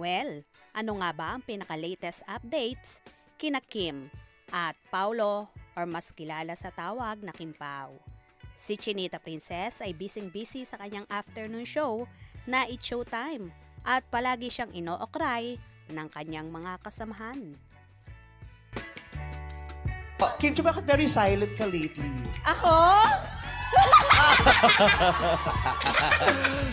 Well, ano nga ba ang pinaka-latest updates kina Kim at Paulo or mas kilala sa tawag na Kim Pao? Si Chinita Princess ay busy sa kanyang afternoon show na It's Showtime at palagi siyang ino-okray ng kanyang mga kasamahan. Kim Chu, bakit very silent ka lately? Ako?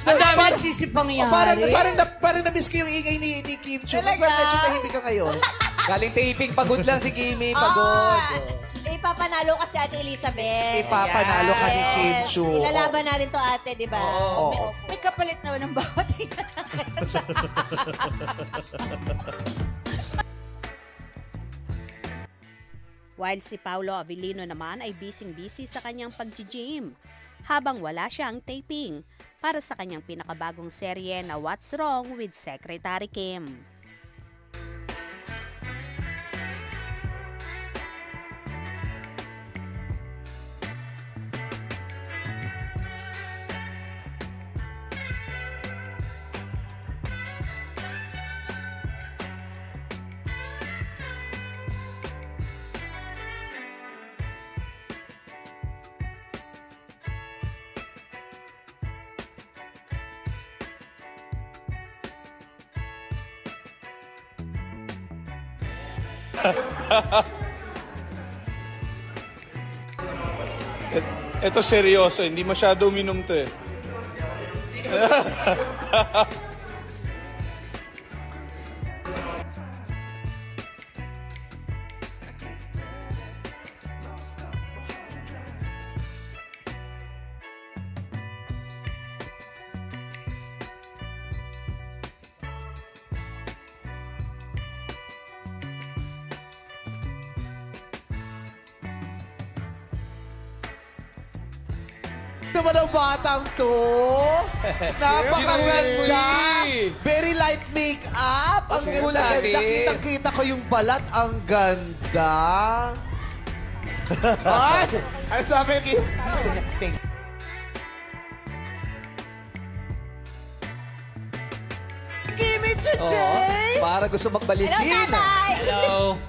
Ang dami nagsisipangyari. Parang na-miss ko yung ingay ni Kim Chu. Talaga? Parang medyo tahimik ka ngayon. Galing taping, pagod lang si Kimi, pagod. Ipapanalo kasi Ate Elizabeth. Ipapanalo ka ni Kim Chu. Ilalaban natin to ate, di ba? Oo. May kapalit naman ng bawat While si Paulo Avellino naman ay busy sa kanyang pag-gym habang wala siyang taping para sa kanyang pinakabagong serye na What's Wrong with Secretary Kim. Ito seryoso, hindi masyado uminom to eh. Naman ang batang to. Napakaganda. Very light makeup. Ang ganda-ganda. Kitang-kita ko yung balat. Ang ganda. Ay! Ano sabi, Kim? Kimi today! Para gusto magbalisin. Hello, tatay! Hello.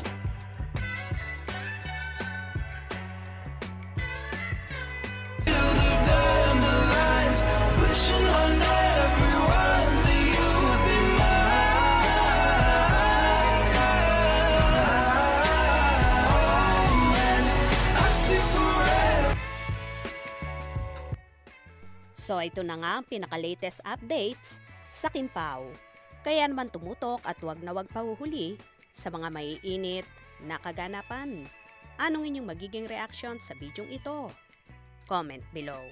So ito na nga ang pinaka-latest updates sa Kim Pao. Kaya naman tumutok at wag na wag pahuhuli sa mga maiinit na kaganapan. Anong inyong magiging reaction sa bidyong ito? Comment below.